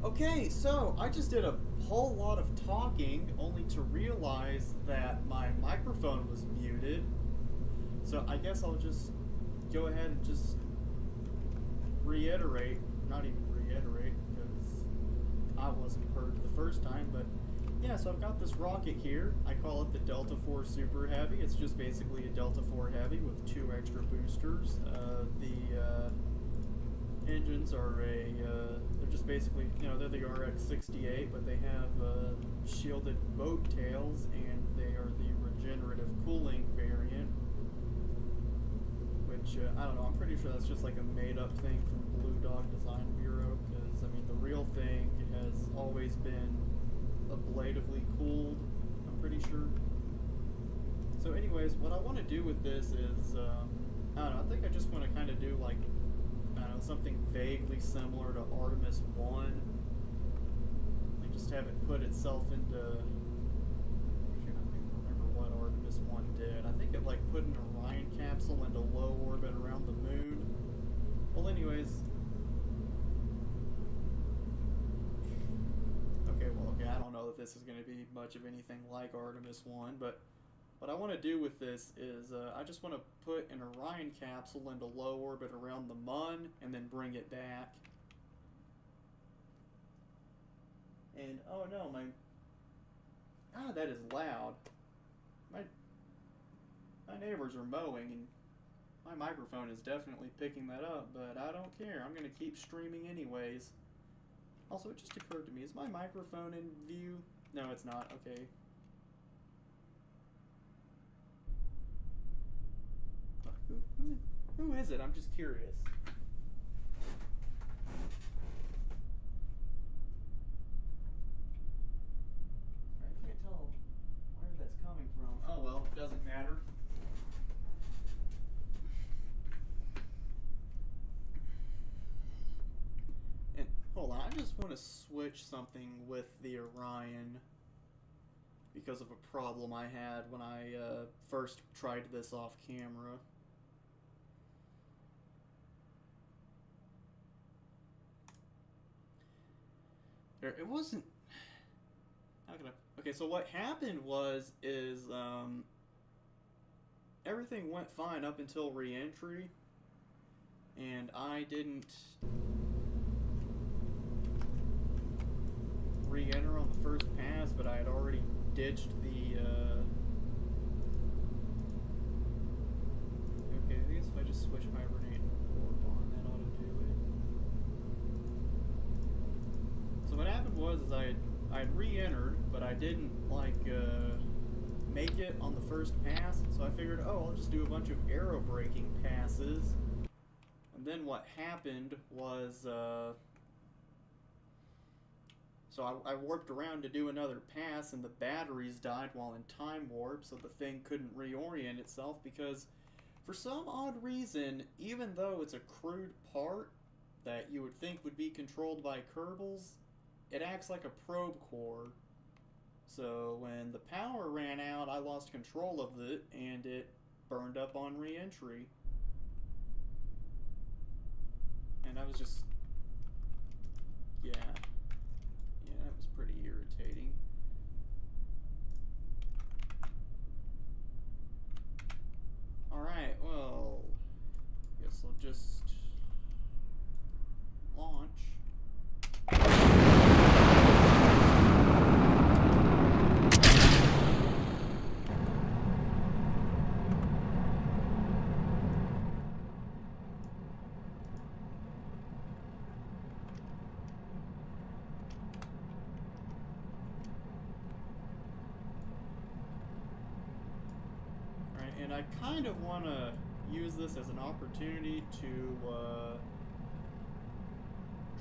Okay, so I just did a whole lot of talking only to realize that my microphone was muted. So I guess I'll just go ahead and just reiterate, not even reiterate because I wasn't heard the first time, but yeah, so I've got this rocket here. I call it the Delta 4 Superheavy. It's just basically a Delta 4 Heavy with 2 extra boosters. The engines are they're just basically, they're the RX-68, but they have shielded boat tails, and they are the regenerative cooling variant, which, I don't know, I'm pretty sure that's just like a made-up thing from Bluedog Design Bureau, because, I mean, the real thing has always been ablatively cooled, I'm pretty sure. So anyways, what I want to do with this is, I don't know, I think I just want to kind of do like, I don't know, something vaguely similar to Artemis 1. Like just have it put itself into, shoot, I don't even remember what Artemis 1 did. I think it like put an Orion capsule into low orbit around the moon. Well anyways, okay, I don't know if this is going to be much of anything like Artemis 1, but what I want to do with this is I just want to put an Orion capsule into low orbit around the Mun and then bring it back. And oh no, that is loud. My neighbors are mowing and my microphone is definitely picking that up, but I don't care. I'm going to keep streaming anyways. Also, it just occurred to me, is my microphone in view? No, it's not. Okay. Who is it? I'm just curious. I can't tell where that's coming from. Oh well, it doesn't matter. And hold on, I just want to switch something with the Orion because of a problem I had when I first tried this off camera. It wasn't. How can I? Okay, so what happened is everything went fine up until re-entry, and I didn't re-enter on the first pass, but I had already ditched the. Okay, I guess if I just switch hibernate and warp on, that ought to do it. So what happened was I had re-entered, but I didn't like make it on the first pass. So I figured, oh, I'll just do a bunch of arrow braking passes. And then what happened was, so I warped around to do another pass, and the batteries died while in time warp, so the thing couldn't reorient itself because, for some odd reason, even though it's a crude part that you would think would be controlled by Kerbals, it acts like a probe core. So when the power ran out, I lost control of it, and it burned up on re-entry. And I was just, yeah, that was pretty irritating. Alright, well, guess I'll just launch. And I kind of want to use this as an opportunity to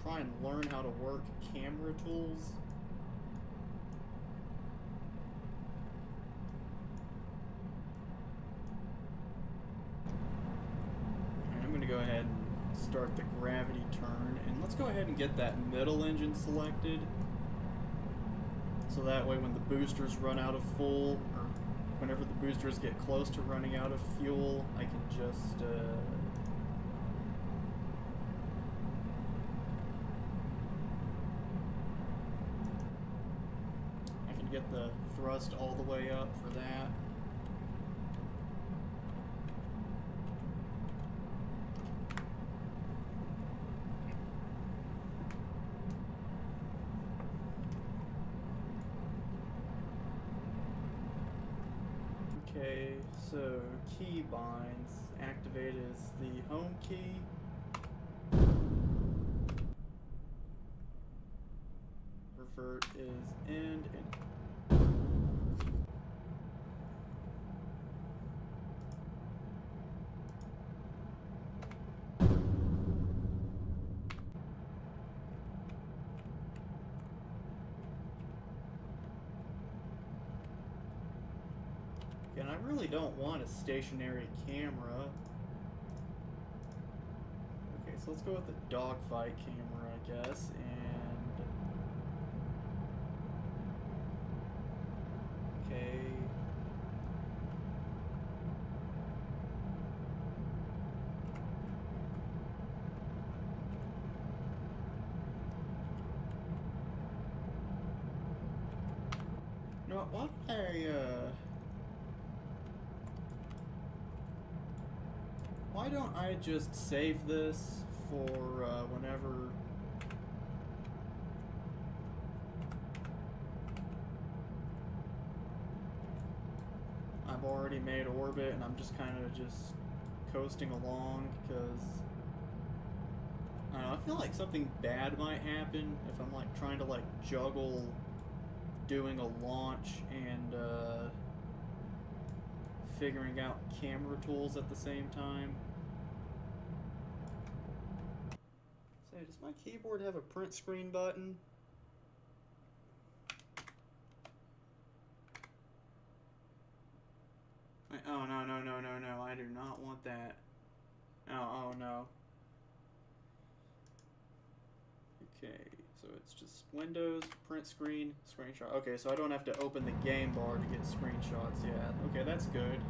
try and learn how to work camera tools. And I'm going to go ahead and start the gravity turn, and let's go ahead and get that middle engine selected, so that way when the boosters run out of full, or whenever the boosters get close to running out of fuel, I can just get the thrust all the way up for that. Okay, so key binds. Activate is the home key. Revert is end and I really don't want a stationary camera. Okay, so let's go with the dogfight camera, I guess, and okay. You know what why don't I just save this for whenever I've already made orbit and I'm just kind of just coasting along, because I don't know, I feel like something bad might happen if I'm like trying to like juggle doing a launch and figuring out camera tools at the same time. Say, does my keyboard have a print screen button? Oh, no, no, no, no, no, I do not want that. Oh, no. Okay, so it's just Windows, print screen, screenshot. Okay, so I don't have to open the game bar to get screenshots yet. Okay, that's good.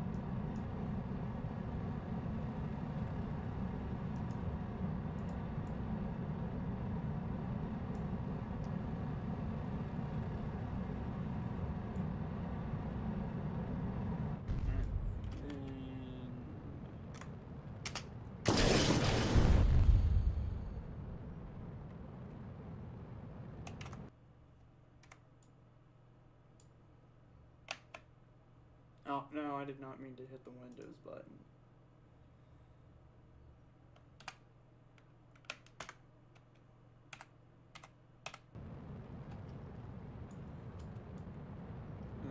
Oh, no, I did not mean to hit the Windows button.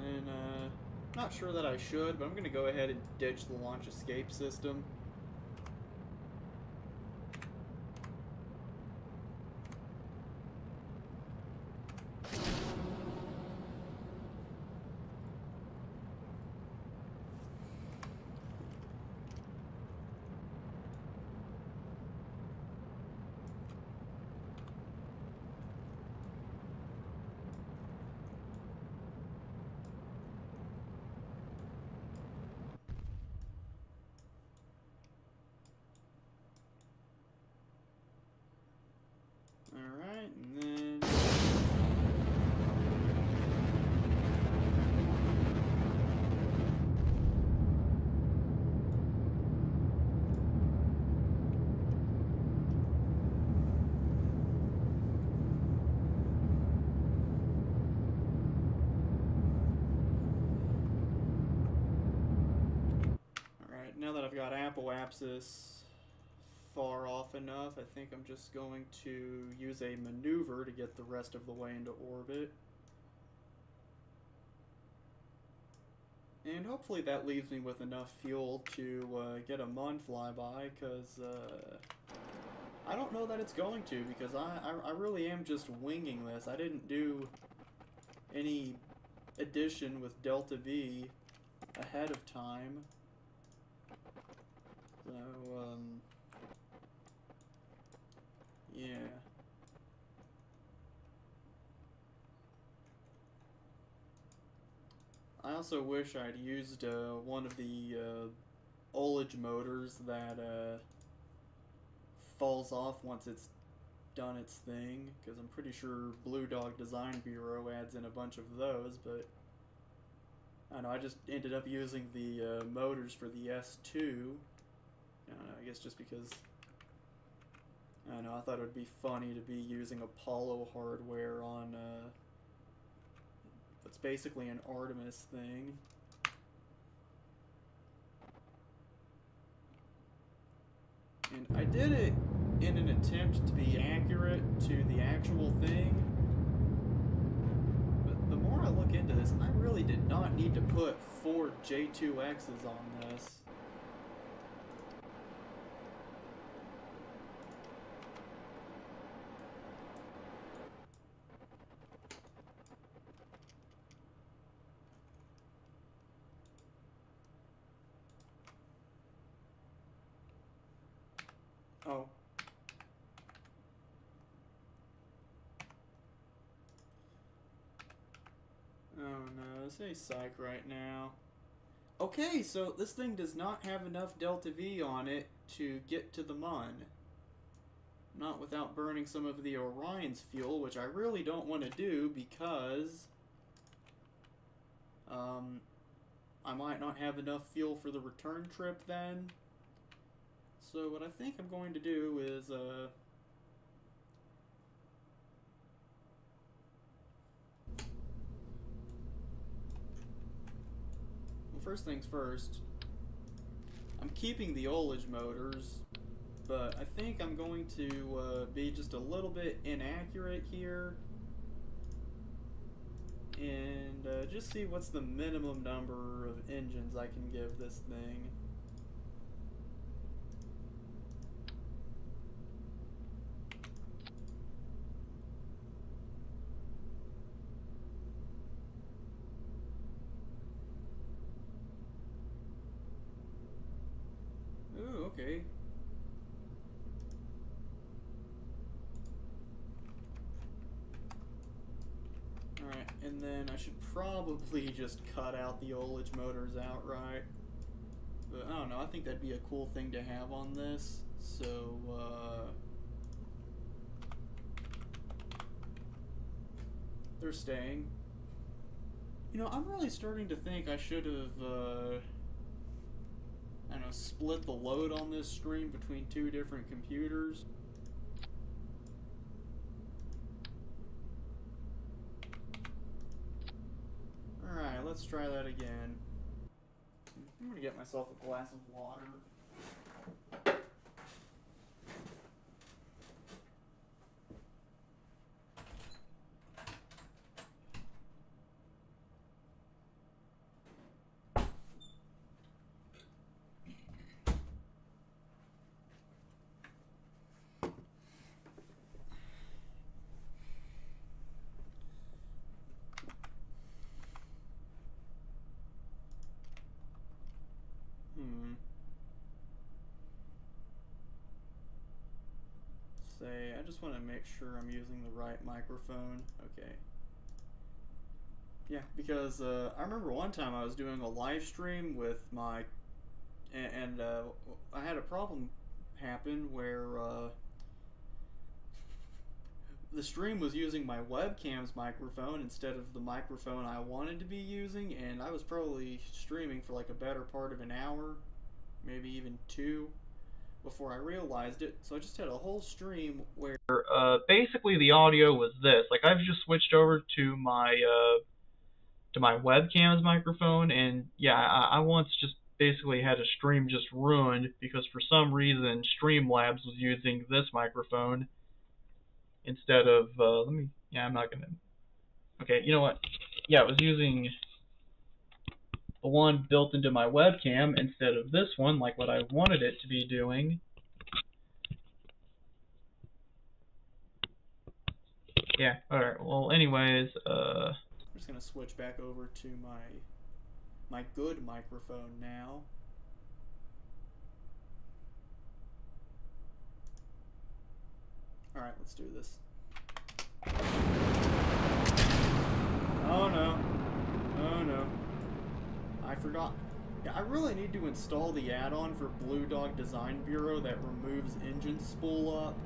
And then, not sure that I should, but I'm going to go ahead and ditch the launch escape system. Alright, and then... Alright, now that I've got apoapsis far off enough, I think I'm just going to use a maneuver to get the rest of the way into orbit. And hopefully that leaves me with enough fuel to get a MUN flyby, because I don't know that it's going to, because I really am just winging this. I didn't do any addition with Delta V ahead of time. So, yeah. I also wish I'd used one of the ullage motors that falls off once it's done its thing, because I'm pretty sure Bluedog Design Bureau adds in a bunch of those, but I don't know, I just ended up using the motors for the S2. I guess just because, I don't know, I thought it would be funny to be using Apollo hardware on what's basically an Artemis thing. And I did it in an attempt to be accurate to the actual thing, but the more I look into this, I really did not need to put 4 J2X's on this. Oh. Oh no, this ain't psych right now. Okay, so this thing does not have enough delta V on it to get to the Mun. Not without burning some of the Orion's fuel, which I really don't want to do because I might not have enough fuel for the return trip then. So what I think I'm going to do is, well, first things first, I'm keeping the ullage motors, but I think I'm going to be just a little bit inaccurate here and just see what's the minimum number of engines I can give this thing. Ooh, okay. Alright, and then I should probably just cut out the ullage motors outright. But I don't know, I think that'd be a cool thing to have on this. So, they're staying. You know, I'm really starting to think I should have, I don't know, split the load on this stream between 2 different computers. Alright, let's try that again. I'm gonna get myself a glass of water. I just want to make sure I'm using the right microphone. Okay. Yeah, because I remember one time I was doing a live stream with my, and I had a problem happen where the stream was using my webcam's microphone instead of the microphone I wanted to be using, and I was probably streaming for like a better part of an hour, maybe even 2. Before I realized it, so I just had a whole stream where basically the audio was this. Like, I've just switched over to my webcam's microphone, and yeah, I once just basically had a stream just ruined because for some reason Streamlabs was using this microphone instead of I'm not gonna. Okay, you know what? Yeah, it was using the one built into my webcam instead of this one, like what I wanted it to be doing. Yeah, alright, well anyways, I'm just gonna switch back over to my good microphone now. Alright, let's do this. Oh no. Oh no. I forgot. Yeah, I really need to install the add-on for Bluedog Design Bureau that removes engine spool up.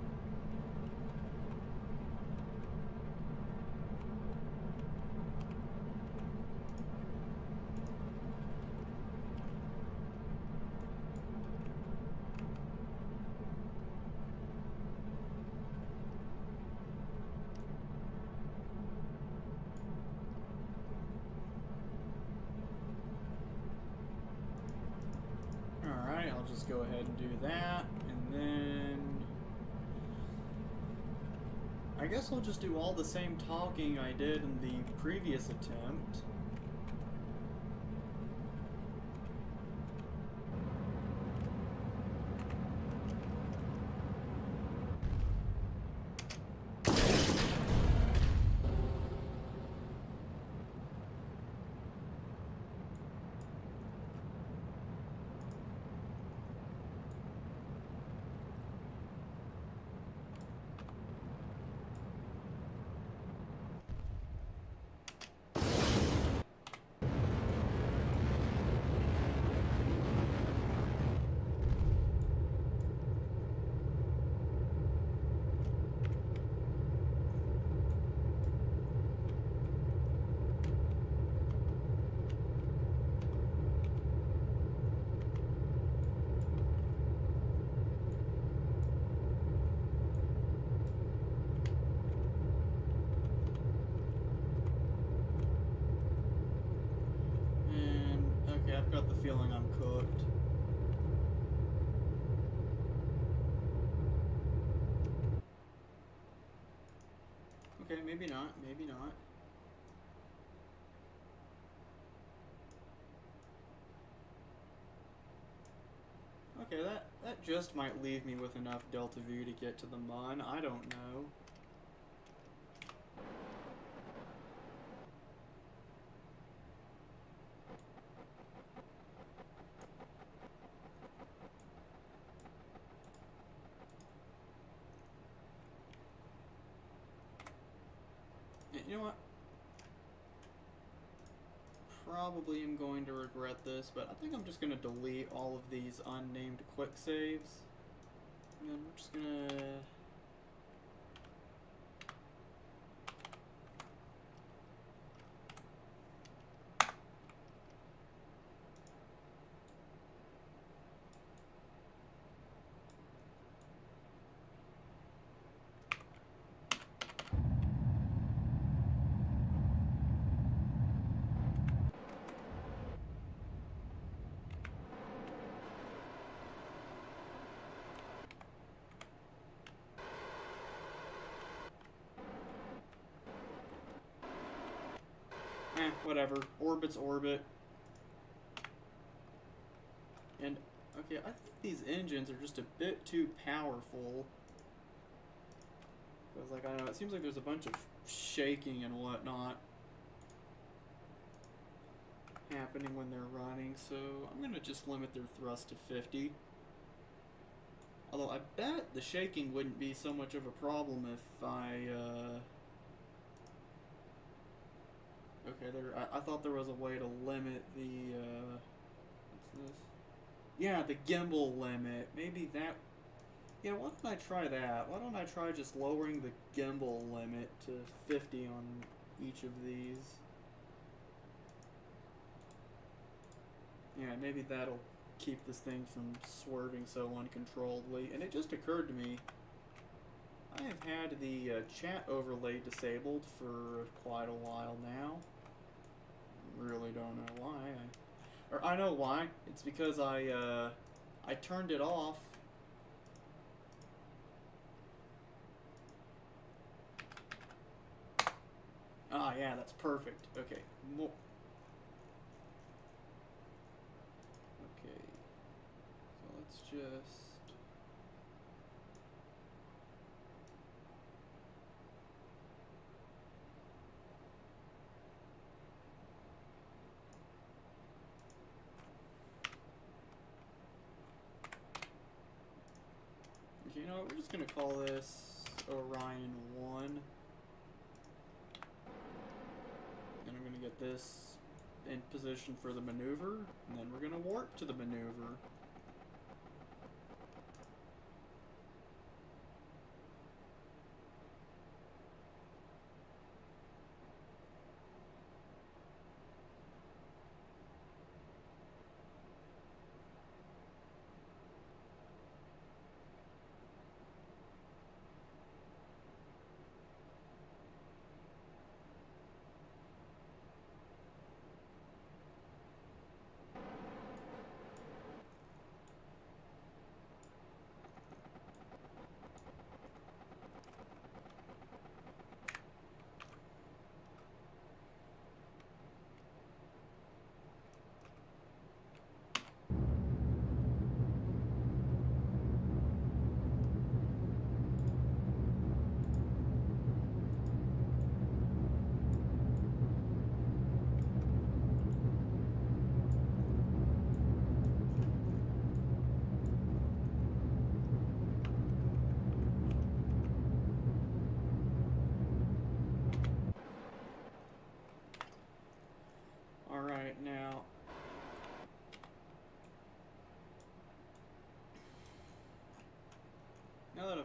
just go ahead and do that, and then I guess I'll just do all the same talking I did in the previous attempt. I've got the feeling I'm cooked. Okay, maybe not, maybe not. Okay, that just might leave me with enough delta V to get to the MUN. I don't know. You know what? Probably am going to regret this, but I think I'm just going to delete all of these unnamed quick saves. And then we're just going to... whatever. Orbit's orbit. And, okay, I think these engines are just a bit too powerful. Because, like, I don't know, it seems like there's a bunch of shaking and whatnot happening when they're running, so I'm going to just limit their thrust to 50. Although I bet the shaking wouldn't be so much of a problem if I, okay, I thought there was a way to limit the, what's this? Yeah, the gimbal limit. Maybe that... Yeah, why don't I try that? Why don't I try just lowering the gimbal limit to 50 on each of these? Yeah, maybe that'll keep this thing from swerving so uncontrollably. And it just occurred to me, I have had the chat overlay disabled for quite a while now. Really don't know why. Or I know why. It's because I turned it off. Ah, yeah, that's perfect. Okay. Okay. So let's just... Okay, you know what? We're just going to call this Orion 1. And I'm going to get this in position for the maneuver, and then we're going to warp to the maneuver.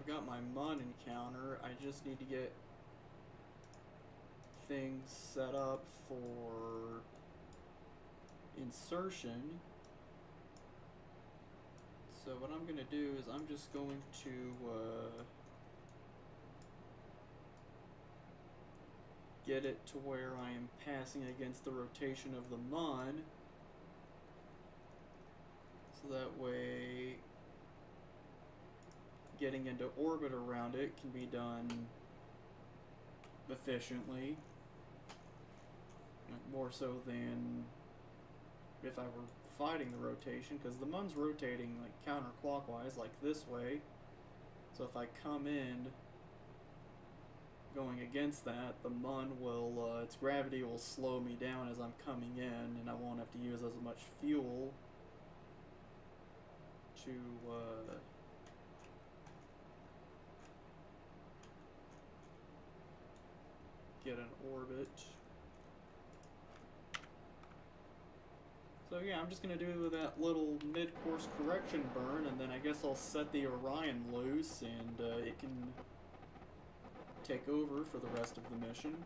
got my MUN encounter. I just need to get things set up for insertion. So what I'm going to do is I'm just going to get it to where I am passing against the rotation of the MUN. So that way getting into orbit around it can be done efficiently, more so than if I were fighting the rotation, because the MUN's rotating like counterclockwise, like this way. So if I come in going against that, the MUN will, its gravity will slow me down as I'm coming in, and I won't have to use as much fuel to get an orbit. So yeah, I'm just going to do that little mid-course correction burn, and then I guess I'll set the Orion loose, and it can take over for the rest of the mission.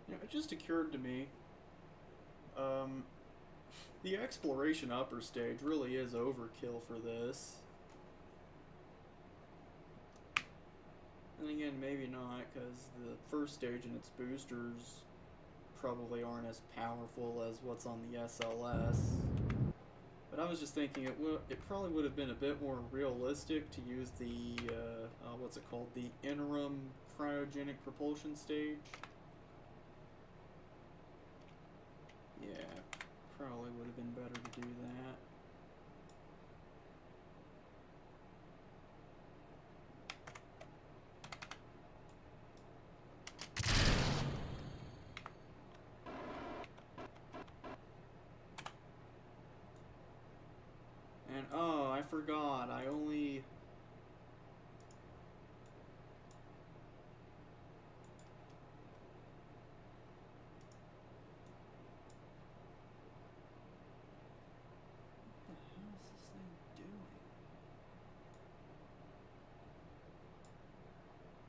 You know, it just occurred to me, the exploration upper stage really is overkill for this. And again, maybe not, because the first stage and its boosters probably aren't as powerful as what's on the SLS. But I was just thinking it probably would have been a bit more realistic to use the, what's it called, the interim cryogenic propulsion stage. Yeah, probably would have been better to do that. And oh, I forgot, I only...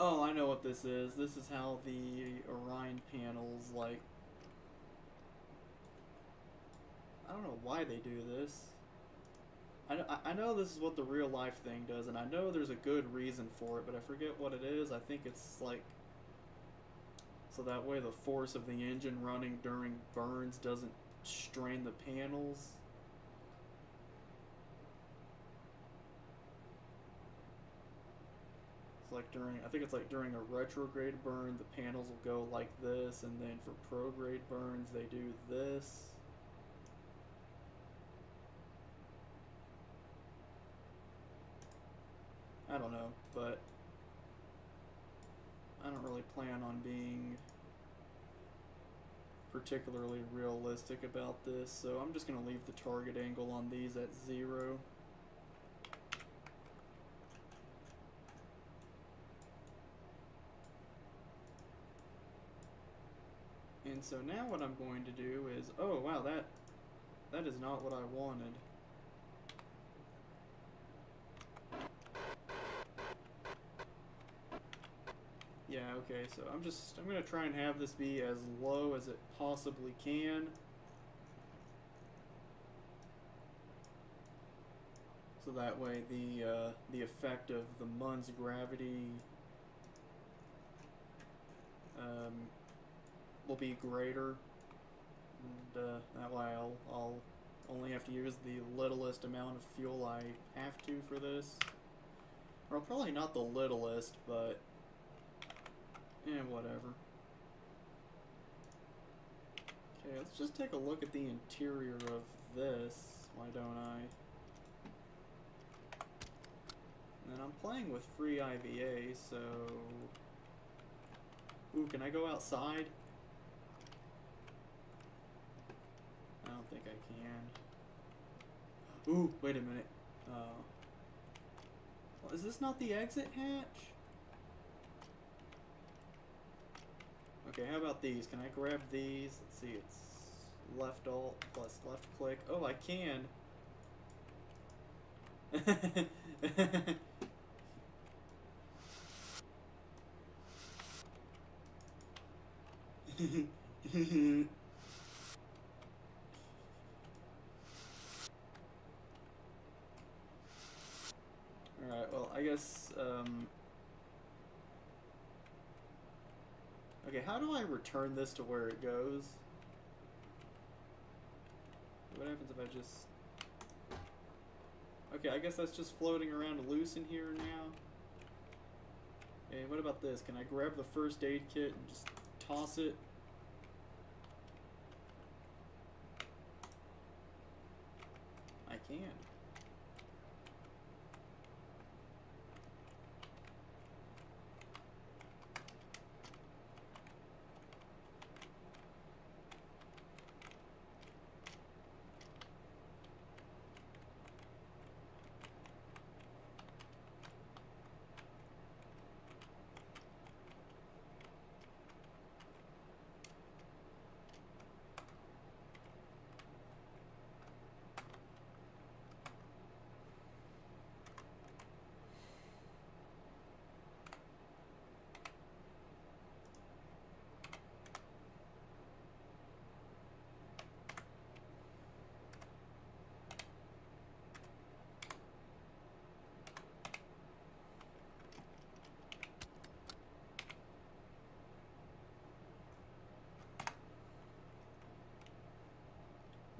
Oh, I know what this is. This is how the Orion panels, like... I don't know why they do this. I know this is what the real life thing does, and I know there's a good reason for it, but I forget what it is. I think it's like... so that way the force of the engine running during burns doesn't strain the panels. Like during, I think it's like during a retrograde burn, the panels will go like this, and then for prograde burns, they do this. I don't know, but I don't really plan on being particularly realistic about this, so I'm just going to leave the target angle on these at 0. And so now what I'm going to do is, oh wow, that is not what I wanted. Yeah, okay, so I'm going to try and have this be as low as it possibly can. So that way the effect of the MUN's gravity will be greater, and that way I'll only have to use the littlest amount of fuel I have to for this. Or probably not the littlest, but whatever. Okay, let's just take a look at the interior of this. Why don't I? And I'm playing with free IVA, so Ooh, can I go outside? I don't think I can. Ooh, wait a minute. Well, is this not the exit hatch? Okay, how about these? Can I grab these? Let's see, it's left alt plus left click. Oh, I can. Alright, well, I guess, okay, how do I return this to where it goes? What happens if I just... Okay, I guess that's just floating around loose in here now. Okay, what about this? Can I grab the first aid kit and just toss it? I can.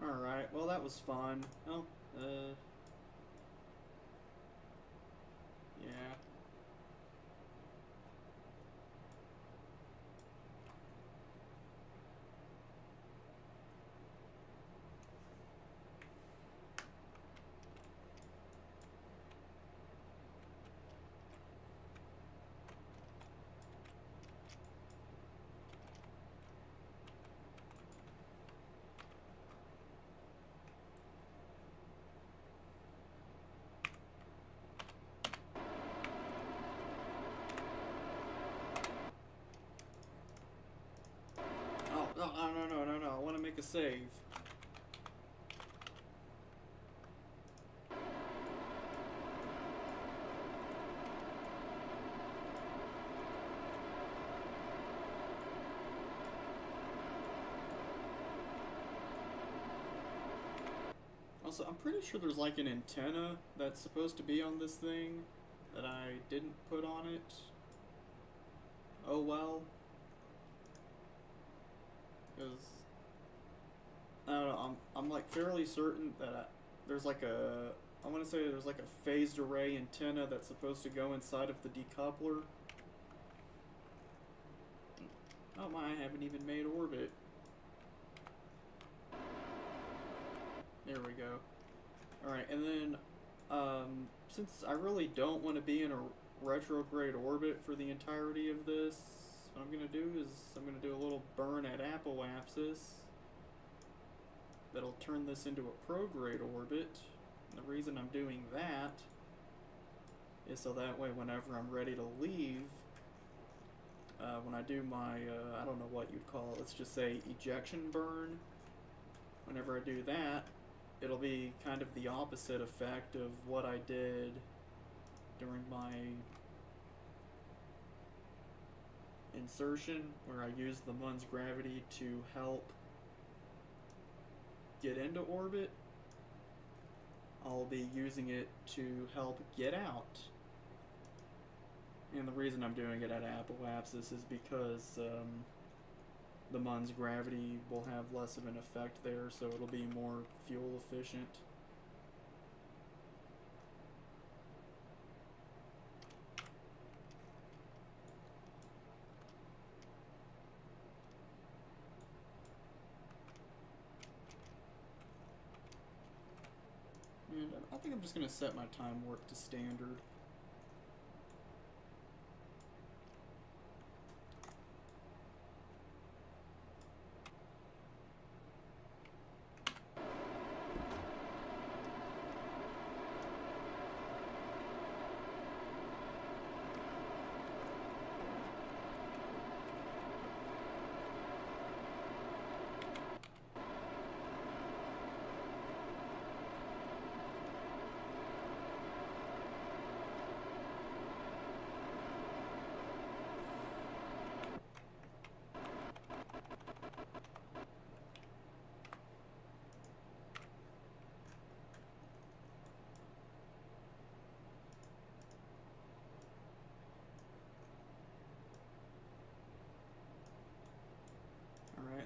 Alright, well that was fun. Oh, yeah. Oh, no, I want to make a save. Also, I'm pretty sure there's like an antenna that's supposed to be on this thing that I didn't put on it. Oh well. Because I don't know, I'm like fairly certain that there's like a, I want to say there's like a phased array antenna that's supposed to go inside of the decoupler. Oh my, I haven't even made orbit. There we go. Alright, and then, since I really don't want to be in a retrograde orbit for the entirety of this, what I'm going to do is I'm going to do a little burn at apoapsis that'll turn this into a prograde orbit. And the reason I'm doing that is so that way whenever I'm ready to leave, when I do my, I don't know what you'd call it, let's just say ejection burn, whenever I do that, it'll be kind of the opposite effect of what I did during my insertion, where I used the Mun's gravity to help get into orbit. I'll be using it to help get out. And the reason I'm doing it at apoapsis is because the Mun's gravity will have less of an effect there, so it'll be more fuel efficient. And I think I'm just going to set my time warp to standard.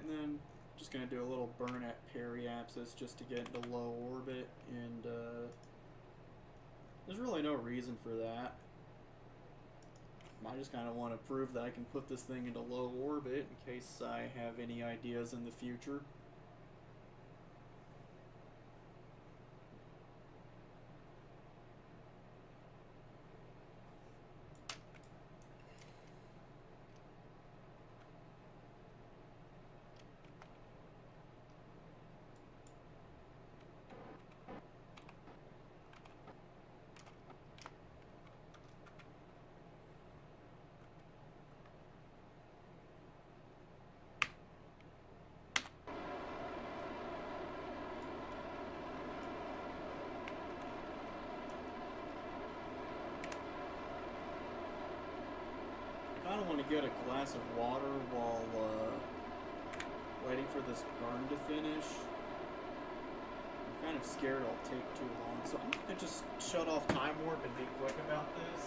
and then just going to do a little burn at periapsis just to get into low orbit, and there's really no reason for that. I just kind of want to prove that I can put this thing into low orbit in case I have any ideas in the future. I don't want to get a glass of water while waiting for this burn to finish. I'm kind of scared it'll take too long, so I'm going to just shut off Time Warp and be quick about this.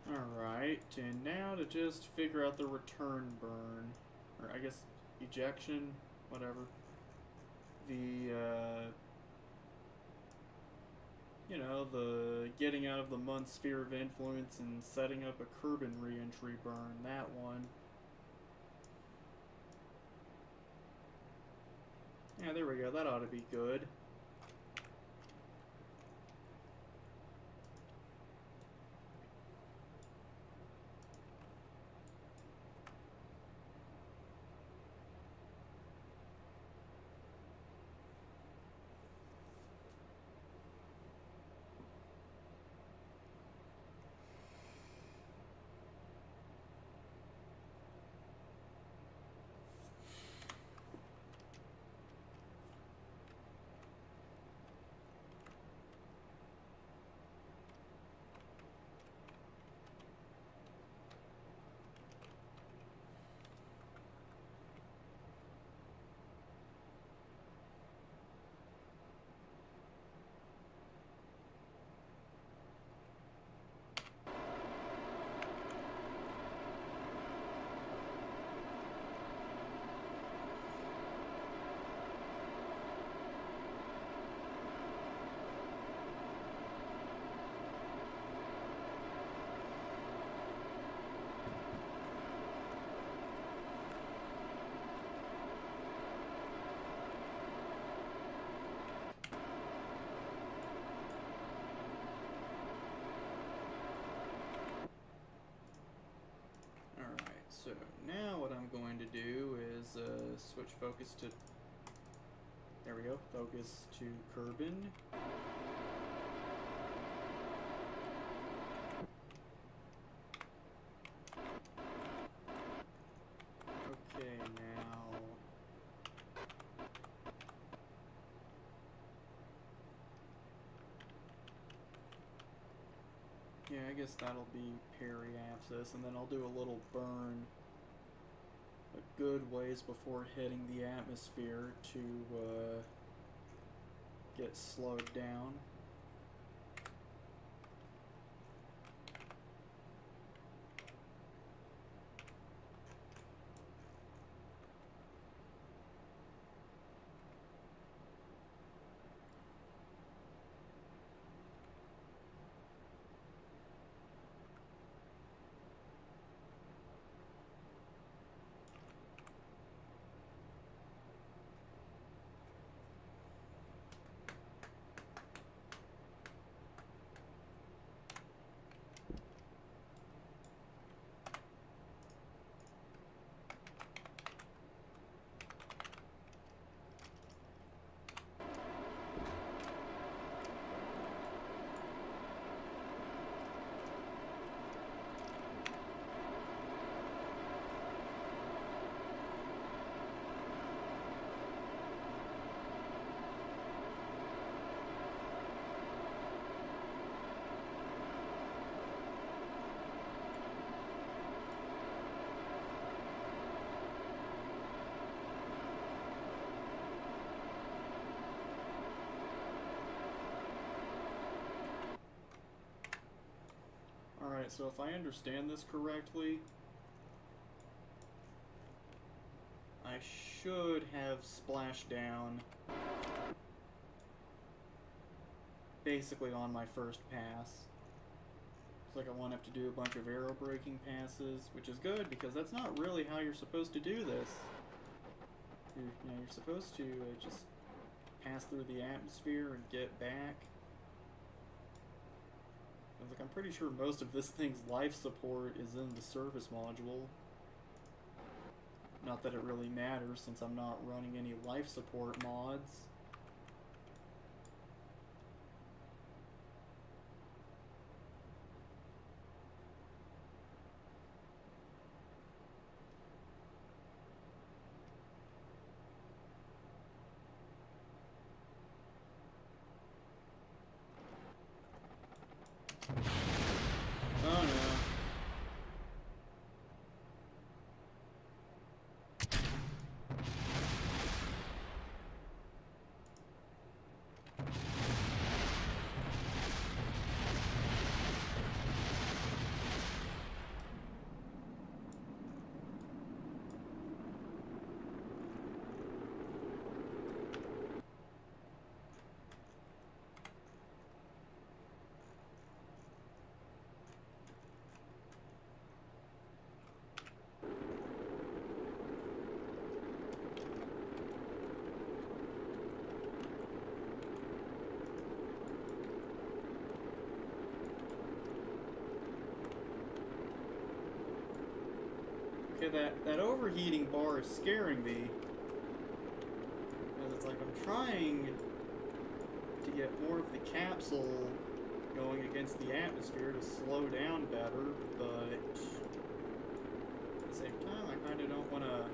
Alright, and now to just figure out the return burn, or I guess ejection, whatever. The, you know, the getting out of the month sphere of influence and setting up a Kerbal re-entry burn, that one. Yeah, there we go, that ought to be good. So now what I'm going to do is switch focus to, there we go, focus to Kerbal. Okay, now, yeah, I guess that'll be periapsis, and then I'll do a little burn a good ways before hitting the atmosphere to get slowed down. so if I understand this correctly, I should have splashdown basically on my first pass. It's like I won't have to do a bunch of arrow breaking passes, which is good because that's not really how you're supposed to do this. You're supposed to just pass through the atmosphere and get back. Like, I'm pretty sure most of this thing's life support is in the service module. Not that it really matters since I'm not running any life support mods. Oh no. Okay, that overheating bar is scaring me. Because it's like I'm trying to get more of the capsule going against the atmosphere to slow down better, but at the same time I kind of don't want to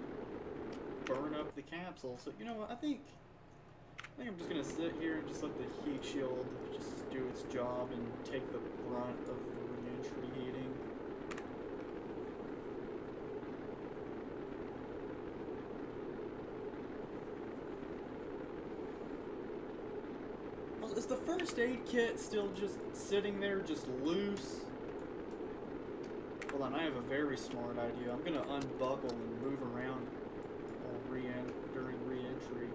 burn up the capsule. So you know what, I think I'm just going to sit here and just let the heat shield just do its job and take the brunt of the re-entry heating. Is the first aid kit still just sitting there, just loose? Hold on, I have a very smart idea. I'm gonna unbuckle and move around during re-entry.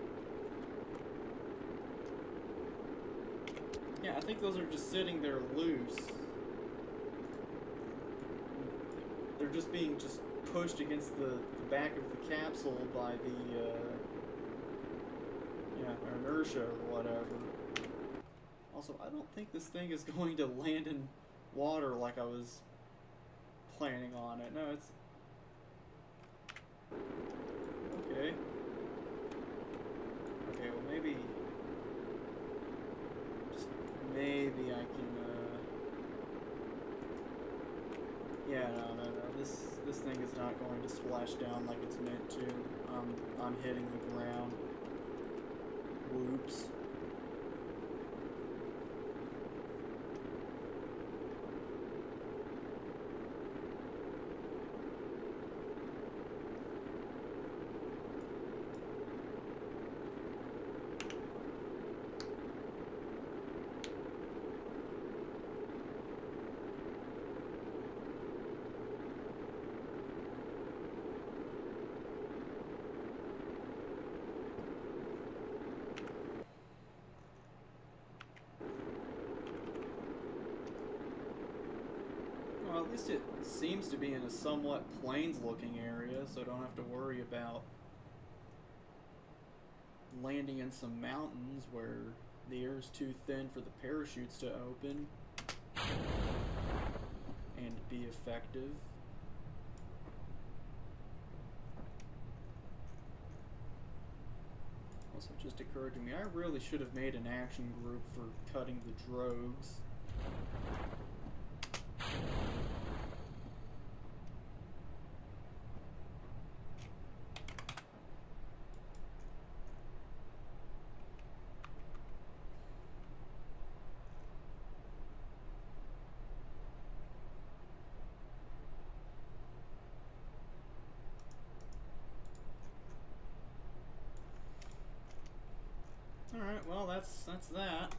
Yeah, I think those are just sitting there loose. They're just being pushed against the back of the capsule by the inertia or whatever. Also, I don't think this thing is going to land in water like I was planning on it. No, it's... Okay. Okay, well maybe... Just maybe I can, Yeah, no. This thing is not going to splash down like it's meant to. I'm hitting the ground. Whoops. Well, at least it seems to be in a somewhat plains-looking area, so I don't have to worry about landing in some mountains where the air is too thin for the parachutes to open and be effective. Also, it just occurred to me, I really should have made an action group for cutting the drogues. Alright, well, that's that.